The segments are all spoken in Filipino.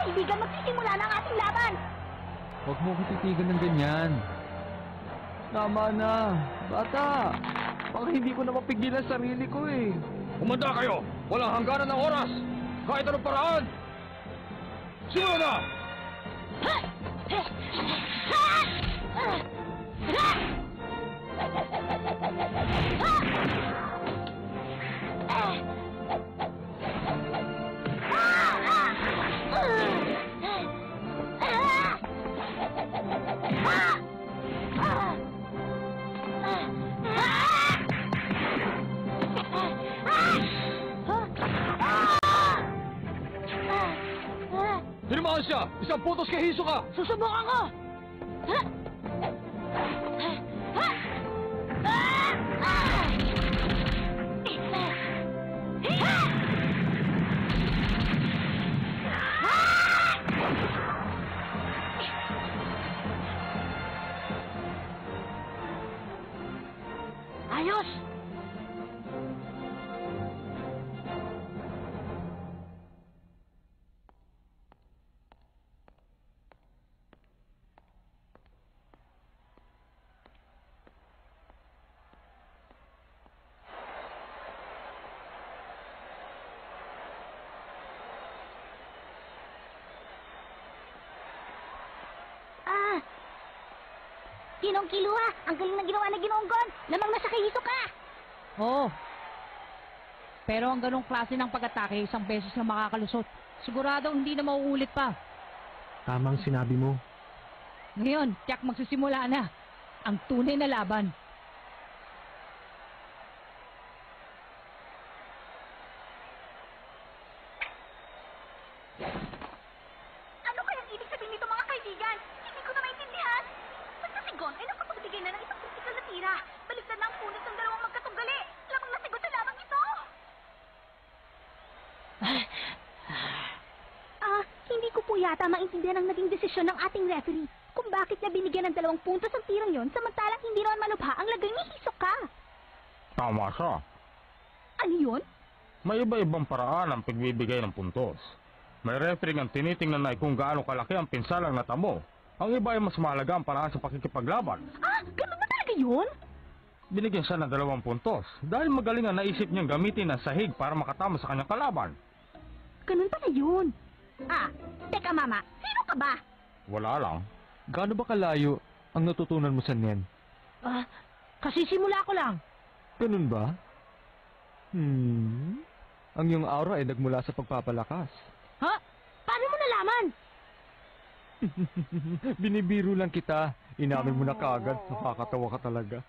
kaibigan, magsisimula na ang ating laban! Huwag mo ko titigan ng ganyan. Tama na, bata. Baka hindi ko na mapigilan sarili ko eh. Kumanda kayo! Walang hangganan ng oras! Kahit anong paraan! Simula na! Tinamaan siya! Isang putos kay Hisoka! Susubukan ko! Ayos! Ginong Killua, ang galing na ginawa na Ginoong Gon. Lamang nasa kay Hisoka. Oo. Pero ang ganong klase ng pag-atake, isang beses na makakalusot. Siguradong hindi na mauulit pa. Tamang sinabi mo. Ngayon, tiyak magsisimula na ang tunay na laban. Ano kayang ibig sabihin nito, mga kaibigan? Hindi ko na maintindihan. Basta si Gon ay nakapagbigay na ng isang kritikal na tira. Baliktad na ang punit ng dalawang magkatunggali. Lamang nasigot sa lamang ito. Hindi ko po yata maintindihan ang naging desisyon ng ating referee kung bakit niya binigyan ng 2 puntos ang tirang yon samantalang hindi naman manubha ang lagay ni Hisoka. Tama siya. Ano yun? May iba-ibang paraan ang pagbibigay ng puntos. May referee ang tinitingnan na kung gaano kalaki ang pinsalang natamo. Ang iba ay mas mahalaga ang paraan sa pakikipaglaban. Ganun ba talaga yun? Binigyan siya ng 2 puntos dahil magaling ang naisip niyang gamitin ang sahig para makatama sa kanyang kalaban. Ganun pala yun. Teka mama, sino ka ba? Wala lang. Gaano ba kalayo ang natutunan mo sa Nen? Kasi simula ko lang. Ganun ba? Ang iyong aura ay nagmula sa pagpapalakas. Ha? Paano mo nalaman? Binibiro lang kita. Inamin mo na kaagad. Nakakatawa ka talaga.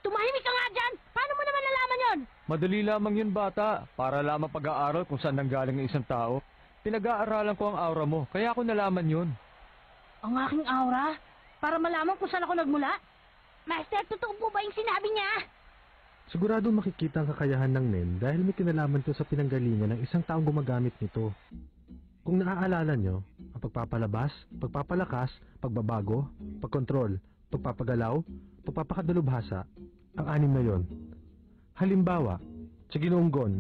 Tumahimik ka nga dyan! Paano mo naman nalaman yon? Madali lamang yun, bata. Para lamang pag-aaral kung saan nanggaling ang isang tao. Pinag-aaralan ko ang aura mo. Kaya ako nalaman yun. Ang aking aura? Para malaman kung saan ako nagmula? Master, totoo po ba yung sinabi niya? Sigurado makikita ang kakayahan ng Nen dahil may kinalaman to sa pinanggalingan ng isang taong gumagamit nito. Kung naaalala nyo, ang pagpapalabas, pagpapalakas, pagbabago, pagkontrol, pagpapagalaw, pagpapakadalubhasa, ang 6 na yon. Halimbawa, sa Ginoong Gon,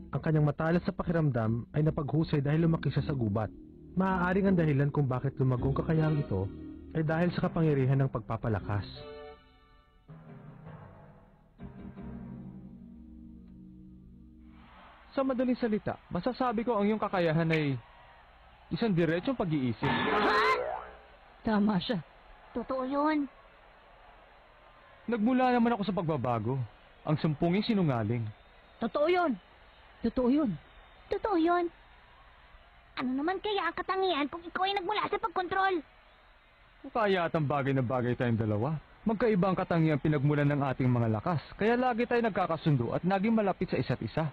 ang kanyang matalas sa pakiramdam ay napaghusay dahil lumaki siya sa gubat. Maaaring ang dahilan kung bakit lumagong kakayahang ito ay dahil sa kapangyarihan ng pagpapalakas. Sa madaling salita, masasabi ko ang iyong kakayahan ay isang diretsong pag-iisip. Tama siya. Totoo yun. Nagmula naman ako sa pagbabago. Ang 10 sinungaling. Totoo yun. Totoo yun. Totoo yun. Ano naman kaya ang katangian kung ikaw ay nagmula sa pagkontrol? Kaya atang bagay na bagay tayong dalawa. Magkaiba ang katangian pinagmulan ng ating mga lakas. Kaya lagi tayo nagkakasundo at naging malapit sa isa't isa.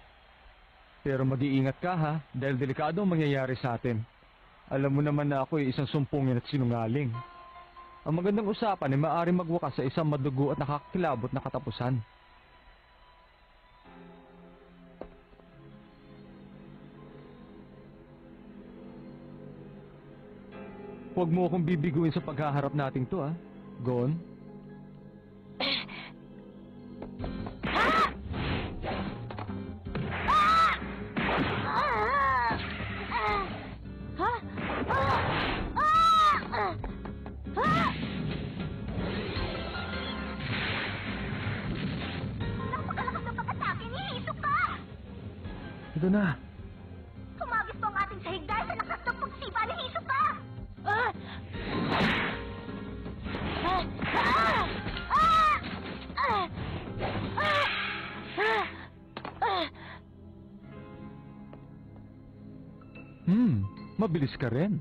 Pero mag-iingat ka ha, dahil delikado ang mangyayari sa atin. Alam mo naman na ako ay isang sumpungin at sinungaling. Ang magandang usapan ay maaaring magwakas sa isang madugo at nakakakilabot na katapusan. Huwag mo akong bibiguin sa paghaharap nating to, ha? Gon? Ha? Ito na. Tumagis po ang ating sahig dahil sa lakas ng pagsipa ni Hisoka! Mabilis ka rin.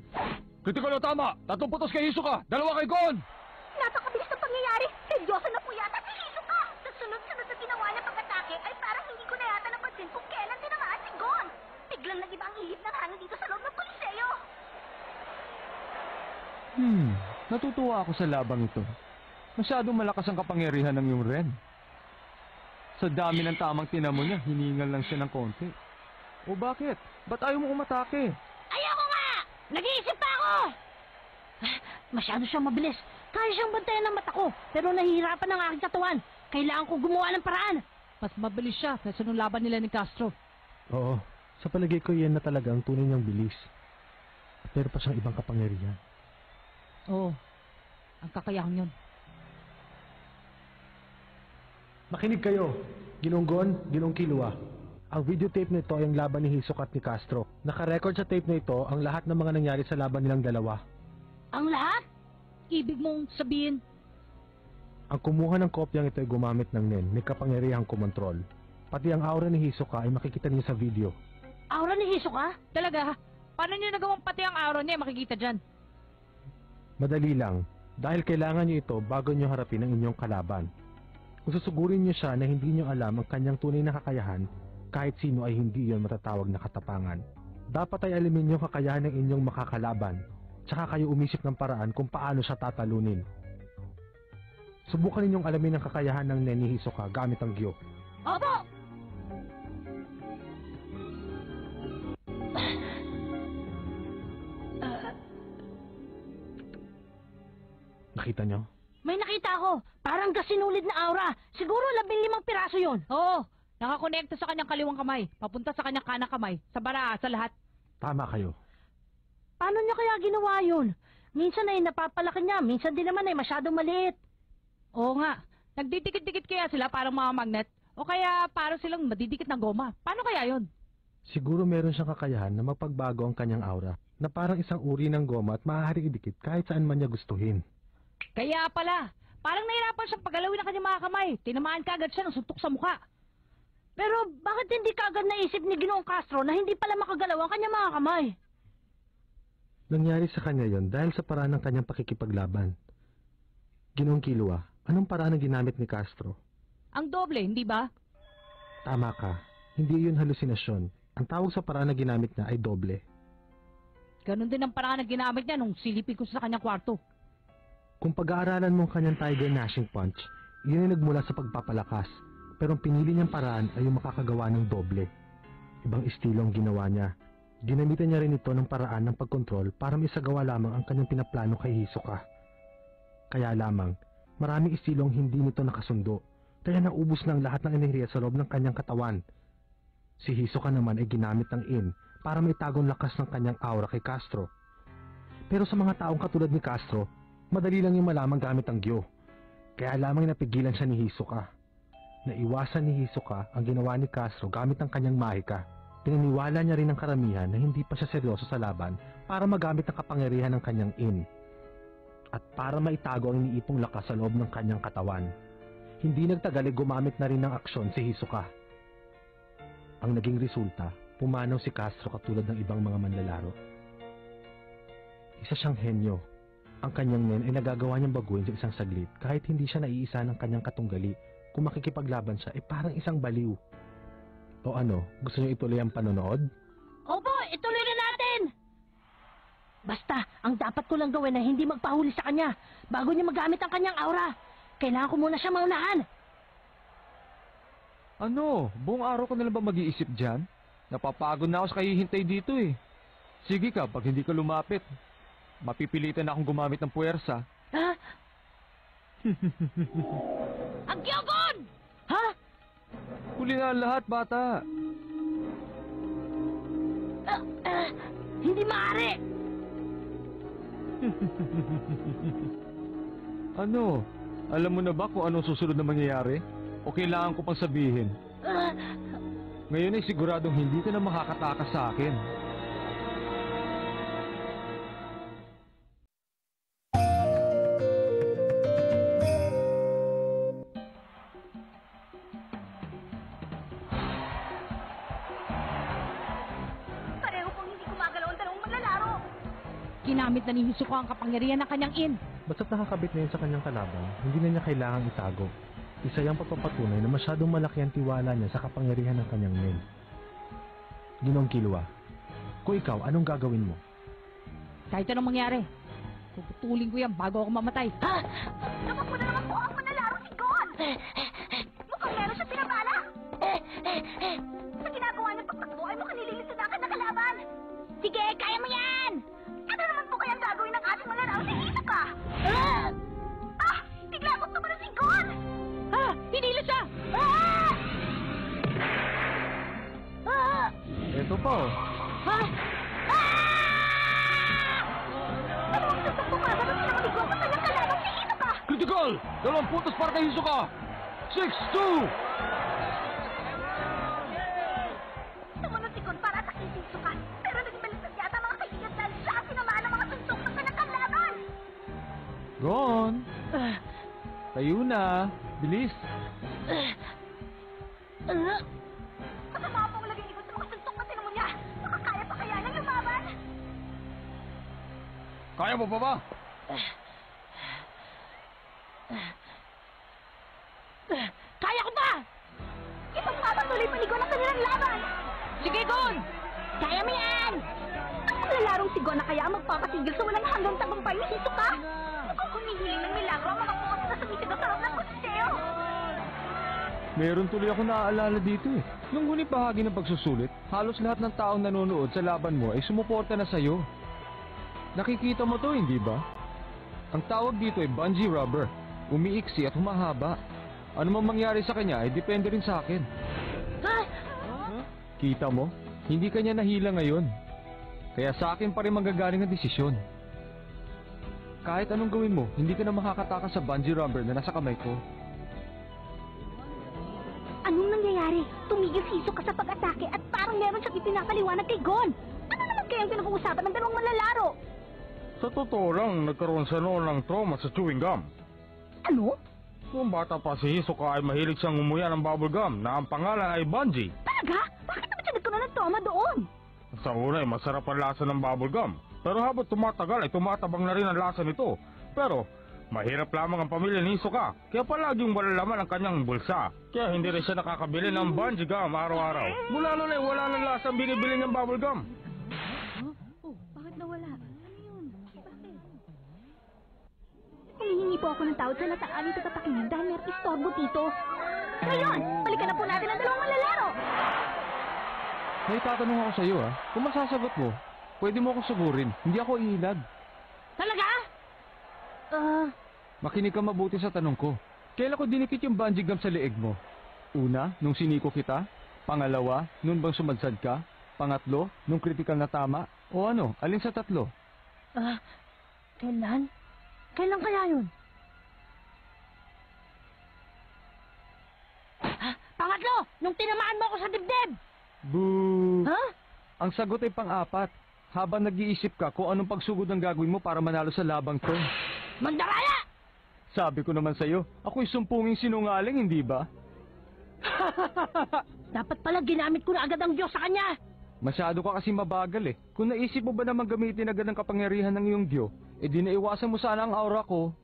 Kritikal na tama! 3 putos kay Hisoka! 2 kay Gon! Napakabilis ng pangyayari! Seryoso na po yata si Hisoka! Sa sunod-sunod na ginawa niya pag-atake ay parang hindi ko na yata napansin kung kailan tinamaan si Gon! Biglang nag-iba ang ihip ng hangin dito sa loob ng Koliseo! Natutuwa ako sa labang ito. Masyadong malakas ang kapangyarihan ng iyong Ren. Sa dami ng tamang tinamo niya, hiningal lang siya ng konti. O bakit? Ba't ayaw mo umatake? Ayoko nga! Nag-iisip pa ako! Masyado siyang mabilis. Kaya siyang bantayan ng mata ko, pero nahihirapan ang aking katawan. Kailangan ko gumawa ng paraan. Mas mabilis siya kaysa nung laban nila ni Castro. Oo, sa palagay ko yan na talaga ang tunay niyang bilis. At meron pa siyang ibang kapangyarihan. Oo, ang kakayahan yun. Makinig kayo, Ginong Gon, Ginong Killua. Ang videotape nito ay ang laban ni Hisoka at ni Castro. Nakarecord sa tape na ito ang lahat ng mga nangyari sa laban nilang dalawa. Ang lahat? Ibig mong sabihin, Ang kumuha ng kopyang ito ay gumamit ng Nen, may kapangyarihang kumontrol. Pati ang aura ni Hisoka ay makikita niyo sa video. aura ni Hisoka? Talaga? Paano niyo nagawang pati ang aura niya makikita dyan? Madali lang, dahil kailangan niyo ito bago niyo harapin ang inyong kalaban. Kung susugurin niyo siya na hindi niyo alam ang kanyang tunay na kakayahan, kahit sino ay hindi iyon matatawag na katapangan. Dapat ay alamin niyo kakayahan ng inyong makakalaban, tsaka kayo umisip ng paraan kung paano siya tatalunin. Subukan ninyong alamin ang kakayahan ng Nen ni Hisoka gamit ang Gyo. Opo! Nakita niyo? May nakita ako. Parang gasinulid na aura. Siguro 15 piraso yun. Oo. Nakakonekta sa kanyang kaliwang kamay. Papunta sa kanyang kanang kamay. Sa bara, sa lahat. Tama kayo. Paano niya kaya ginawa yun? Minsan ay napapalaki niya. Minsan din naman ay masyadong maliit. Oo nga. Nagdidikit-dikit kaya sila parang mga magnet. O kaya parang silang madidikit ng goma. Paano kaya yun? Siguro meron siyang kakayahan na magpagbago ang kanyang aura, na parang isang uri ng goma at maaaring idikit kahit saan man niya gustuhin. Kaya pala. Parang nahirapan siyang paggalawin ang kanyang mga kamay. Tinamaan kaagad siya ng suntok sa mukha. Pero bakit hindi kaagad naisip ni Ginoong Castro na hindi pala makagalaw ang kanyang mga kamay? Nangyari sa kanya yon dahil sa paraan ng kanyang pakikipaglaban. Ginong Killua, anong paraan ang ginamit ni Castro? Ang doble, hindi ba? Tama ka, hindi yun halusinasyon. Ang tawag sa paraan na ginamit niya ay doble. Ganon din ang paraan na ginamit niya nung silipin ko sa kanyang kwarto. Kung pag-aaralan mo ang kanyang Tiger Gnashing Punch, iyon ay nagmula sa pagpapalakas. Pero ang pinili niyang paraan ay yung makakagawa ng doble. Ibang estilo ang ginawa niya. Ginamitan niya rin ito ng paraan ng pagkontrol para maisagawa lamang ang kanyang pinaplano kay Hisoka. Kaya lamang, maraming estilong hindi nito nakasundo, kaya naubos ng lahat ng enerhiya sa loob ng kanyang katawan. Si Hisoka naman ay ginamit ng In para maitagong lakas ng kanyang aura kay Castro. Pero sa mga taong katulad ni Castro, madali lang yung malamang gamit ang Gyo. Kaya lamang napigilan siya ni Hisoka. Naiwasan ni Hisoka ang ginawa ni Castro gamit ang kanyang mahika. Pinaniwala niya rin ng karamihan na hindi pa siya seryoso sa laban para magamit ang kapangyarihan ng kanyang In. At para maitago ang iniipong lakas sa loob ng kanyang katawan. Hindi nagtagal ay gumamit na rin ng aksyon si Hisoka. Ang naging resulta, pumanaw si Castro katulad ng ibang mga manlalaro. Isa siyang henyo. Ang kanyang Nen ay nagagawa niyang baguhin sa isang saglit kahit hindi siya naiisa ng kanyang katunggali. Kung makikipaglaban siya ay parang isang baliw. O ano, gusto niyo ituloy ang panonood? Opo, ituloy na natin! Basta, ang dapat ko lang gawin ay hindi magpahuli sa kanya bago niya magamit ang kanyang aura. Kailangan ko muna siya maunahan. Ano? Buong araw ka na lang ba mag-iisip dyan? Napapagod na ako sa kahihintay dito eh. Sige ka, pag hindi ka lumapit, mapipilitan na akong gumamit ng puwersa. Ha? Ang Gyogon! Ha? Huli na ang lahat, bata. Hindi maaari! Ano? Alam mo na ba kung anong susunod na mangyayari? O kailangan ko pang sabihin? Ngayon ay siguradong hindi ka na makakatakas sa akin. Pareho pong hindi gumagalaw ang dalawang maglalaro. Ginamit na ni Hisoka ang kapangyarihan ng kanyang in. Basta't nakakabit na yun sa kanyang kalaban, hindi na niya kailangang itago. Isa yung pagpapatunay na masyadong malaki ang tiwala niya sa kapangyarihan ng kanyang men. Ginoong Killua, kung ikaw, anong gagawin mo? Kahit anong mangyari, puputulin ko yan bago ako mamatay. Ha? Tumakbo na naman po ang manlalaro si Gon! Mukhang meron siya pinabala! Sa ginagawa niyang pagtakbo ay mukhang nililimutan na kalaban! Sige, kaya mo yan! Ano naman po kayang gagawin ng ating manlalaro si Hisoka? Ah! Bigla akong tumalo si Gon! Ha! Hinila siya! Eto pa oh. Ha? Ano ang sasak pumagano sila ni Gon sa kanyang kalaban si Hisoka? Critical! 2 puntos para kay Hisoka! 6-2! Tumunod si Gon para atakin si Hisoka. Pero naging baliktad yata mga kaibigan dahil siya ang tinamaan ng mga suntok ng kanyang kalaban! Gon! Tayo na! Bilis! Masama po ang lagay ni Gon sa mga suntok na tinamo niya. Makakaya pa kaya niyang lumaban? Kaya mo pa ba? Kaya ko pa! Ipagpapatuloy pa ni Gon ang kanilang laban! Sige, Gon! Kaya mo yan! Ang maglalarong si Gon na kaya ang magpapatigil sa walang hanggang tagumpay ni Hisoka? Mukhang humihiling ng milagro ang mga puot na sumisigaw sa loob ng Koliseo! Meron tuloy ako naaalala dito eh. Nung huli bahagi ng pagsusulit, halos lahat ng taong nanonood sa laban mo ay sumuporta na sa'yo. Nakikita mo to, hindi ba? Ang tawag dito ay bungee rubber. Umiiksi at humahaba. Ano mang mangyari sa kanya ay depende rin sa akin. Kita mo? Hindi kanya nahila ngayon. Kaya sa akin pa rin manggagaling ang desisyon. Kahit anong gawin mo, hindi ka na makakatakas sa bungee rubber na nasa kamay ko. Anong nangyayari? Tumigil si Hisoka sa pag-atake at parang meron siyang ipinapaliwanag kay Gon. Ano naman kayang pinag-uusapan ng dalawang manlalaro? Sa totoo lang, nagkaroon siya noon ng trauma sa chewing gum. Ano? Noong bata pa si Hisoka ay mahilig siyang umuya ng bubble gum na ang pangalan ay Bungie. Talaga? Bakit naman siya nagkaroon ng trauma doon? Sa una ay masarap ang lasa ng bubble gum. Pero habang tumatagal ay tumatabang na rin ang lasa nito. Pero mahirap lamang ang pamilya ni Hisoka, kaya palaging wala laman ang kanyang bulsa. Kaya hindi rin siya nakakabili ng Bungie gum araw-araw. Mula noon ay wala ng lasa ang binibili niyang bubble gum. Oh, bakit nawala? Ano yun? Bakit? Humihingi po ako ng tawad sa nataan ito tapakinig dahil meron istorbo dito. Ngayon, balikan na po natin ang dalawang manlalaro. May tatanong ako sa'yo ha. Kung masasagot mo, pwede mo ako sugurin. Hindi ako ihilag. Talaga? Makinig ka mabuti sa tanong ko. Kailan ko dinikit yung bungee gum sa leeg mo? Una, nung siniko kita? Pangalawa, nung bang sumadsad ka? Pangatlo, nung critical na tama? O ano, alin sa tatlo? Kailan? Kailan kaya yun? Pangatlo! Nung tinamaan mo ako sa dibdib! Boo! Ha? Ang sagot ay pang-apat. Habang nag-iisip ka kung anong pagsugod ang gagawin mo para manalo sa labang to. Mandaraya! Sabi ko naman sa'yo, ako'y sumpunging sinungaling, hindi ba? Dapat pala ginamit ko na agad ang Diyos sa kanya! Masyado ka kasi mabagal eh. Kung naisip mo ba naman gamitin agad ang kapangyarihan ng iyong Diyo, di naiwasan mo sana ang aura ko.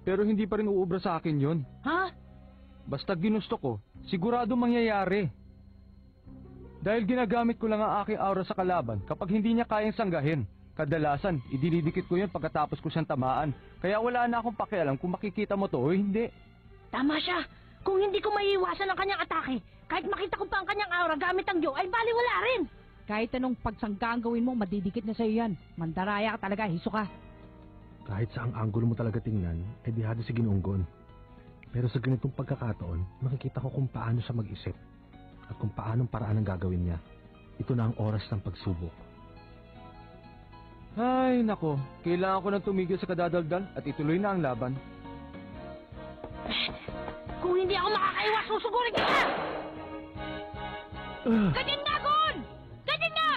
Pero hindi pa rin uubra sa akin yon. Ha? Basta ginusto ko, sigurado mangyayari. Dahil ginagamit ko lang ang aking aura sa kalaban kapag hindi niya kayang sanggahin. Kadalasan, idinidikit ko yun pagkatapos ko siyang tamaan. Kaya wala na akong pakialam kung makikita mo to o hindi. Tama siya! Kung hindi ko maiiwasan ang kanyang atake, kahit makita ko pa ang kanyang aura gamit ang Diyo, ay baliwala rin! Kahit anong pagsangga ang gawin mo, madidikit na sa'yo yan. Mandaraya ka talaga, Hisoka. Kahit sa ang anggulo mo talaga tingnan, ay dihado si Ginoong. Pero sa ganitong pagkakataon, makikita ko kung paano siya mag-isip at kung paanong paraan ang gagawin niya. Ito na ang oras ng pagsubok. Ay, nako. Kailangan ko nang tumigil sa kadadaldal at ituloy na ang laban. Kung hindi ako makakaiwas, susugurin kita! Ganyan nga, Gon! Ganyan nga!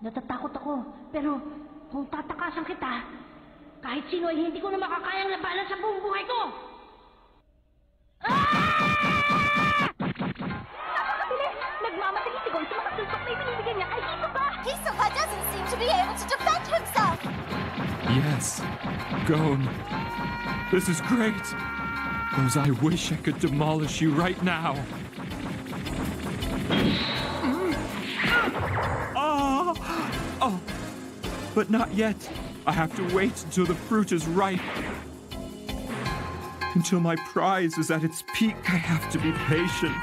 Natatakot ako, pero kung tatakasan kita, kahit sino ay hindi ko na makakayang labanan sa buong buhay ko! Napakabilis! Nagmamadali si Gon sa mga suntok na ibinibigay niya kay Hisoka! Hisoka doesn't seem to be able to defend himself. Yes, Gon. This is great. Rose, I wish I could demolish you right now. Oh, but not yet. I have to wait until the fruit is ripe. Until my prize is at its peak, I have to be patient.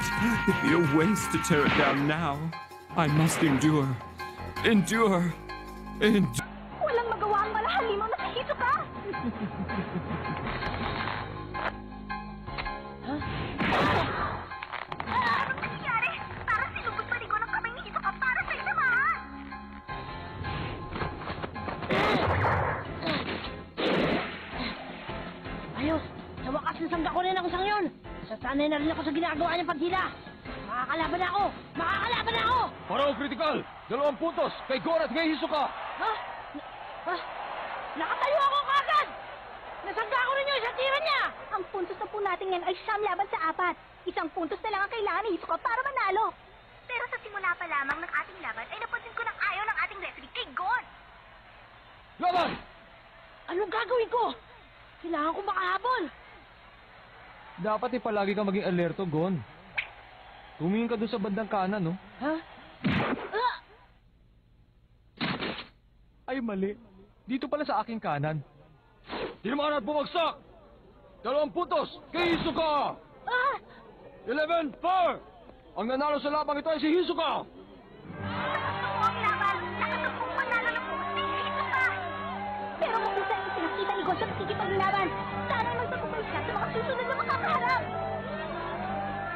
It'd be a waste to tear it down now. I must endure. Endure. Endure. Walang magawa ang malahalimaw na si Hisoka! Anong nangyayari? Parang sinugod pa ni Gon ang kamay ni Hisoka para sa isamaan! Ayos! Sa wakas nasangga ko rin ang usang yun! Sasanay na rin ako sa ginagawa niyang paghila! Makakalaban na ako! Makakalaban na ako! Parang critical! 2 puntos kay Gon at kay Hisoka! Ha? Ha? Nakatayo ako kagad! Nasangga ko rin yung isang tira niya! Ang puntos na po natin ngayon ay 9 laban sa 4. 1 puntos na lang ang kailangan ni Hisoka para manalo. Pero sa simula pa lamang ng ating laban ay napansin ko ng ayaw ng ating referee kay Gon. Laban! Anong gagawin ko? Kailangan ko makahabol! Dapat palagi kang maging alerto, Gon. Tumingin ka doon sa bandang kanan, no? Ha? Ah! Ay, mali. Dito pala sa aking kanan. Tinamaan at bumagsak! 2 puntos kay Hisoka! Ah! 11-4! Ang nanalo sa labang ito ay si Hisoka! Nakasuko ang laban. Nakatampong panalo ng puntos ni Hisoka. Pero kung minsan yung pinakita ni Gon sa pakikipaglaban, sana ay magpapabalik siya sa mga susunod na makakaharap.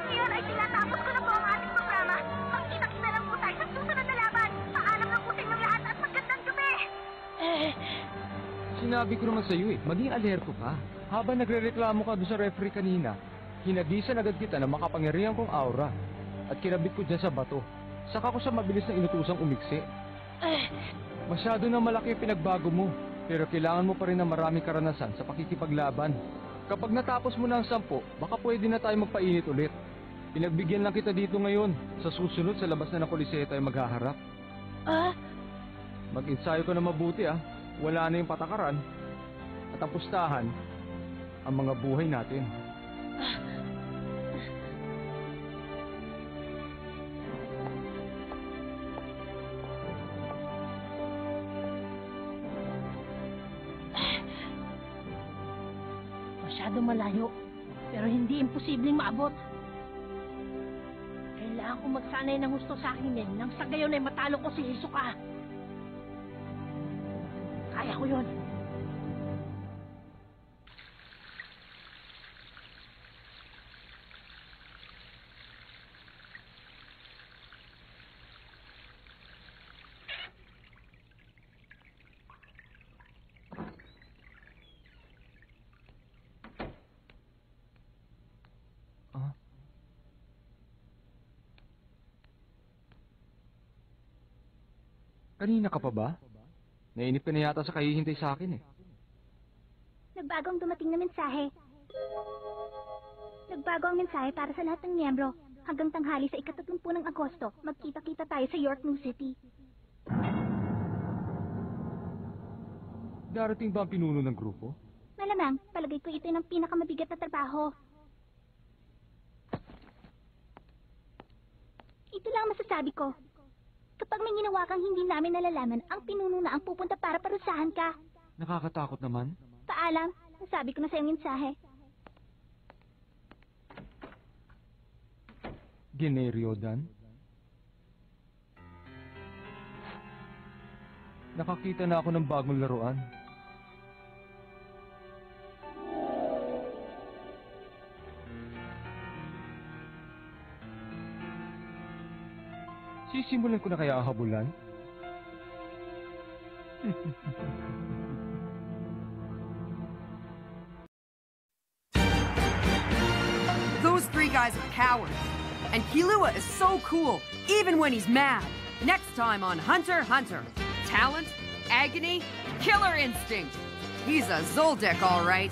Ngayon ay tinatapos ko na po ang ating programa. Magkita-kita lang po tayo sa susunod na laban. Paalam na po sa inyong lahat at magandang gabi! Sinabi ko naman sa iyo maging alerto ka. Habang nagrereklamo ka doon sa referee kanina, hinagisan agad kita na makapangyarihan kong aura at kinabit ko dyan sa bato. Saka ko siya mabilis na inutusang umiksi. Masyado na malaki ang pinagbago mo, pero kailangan mo pa rin ng maraming karanasan sa pakikipaglaban. Kapag natapos mo na ang 10, baka pwede na tayo magpainit ulit. Pinagbigyan lang kita dito ngayon. Sa susunod, sa labas na ng Coliseo tayo maghaharap. Ah! Mag-ensayo ka na mabuti Wala na yung patakaran. At ang pustahan, ang mga buhay natin. Masyado malayo, pero hindi imposibleng maabot. Kailangan ko magsanay ng gusto sa akin nang sa gayon ay matalo ko si Hisoka. Kaya ko yun. Kanina ka pa ba? Nainip ka na yata sa kahihintay sa akin Nagbago ang dumating na mensahe. Nagbago ang mensahe para sa lahat ng miyembro. Hanggang tanghali sa 30 ng Agosto, magkita-kita tayo sa York New City. Darating ba ang pinuno ng grupo? Malamang, palagay ko ito yung pinakamabigat na trabaho. Ito lang masasabi ko. Kapag may ginawa kang hindi namin nalalaman, ang pinuno na ang pupunta para parusahan ka. Nakakatakot naman. Paalam, nasabi ko na sa iyong mensahe. Generio Dan? Nakakita na ako ng bagong laruan. Sisimulan ko na kaya habulan? Those three guys are cowards. And Killua is so cool, even when he's mad. Next time on Hunter x Hunter. Talent, agony, killer instinct. He's a Zoldyck, all right.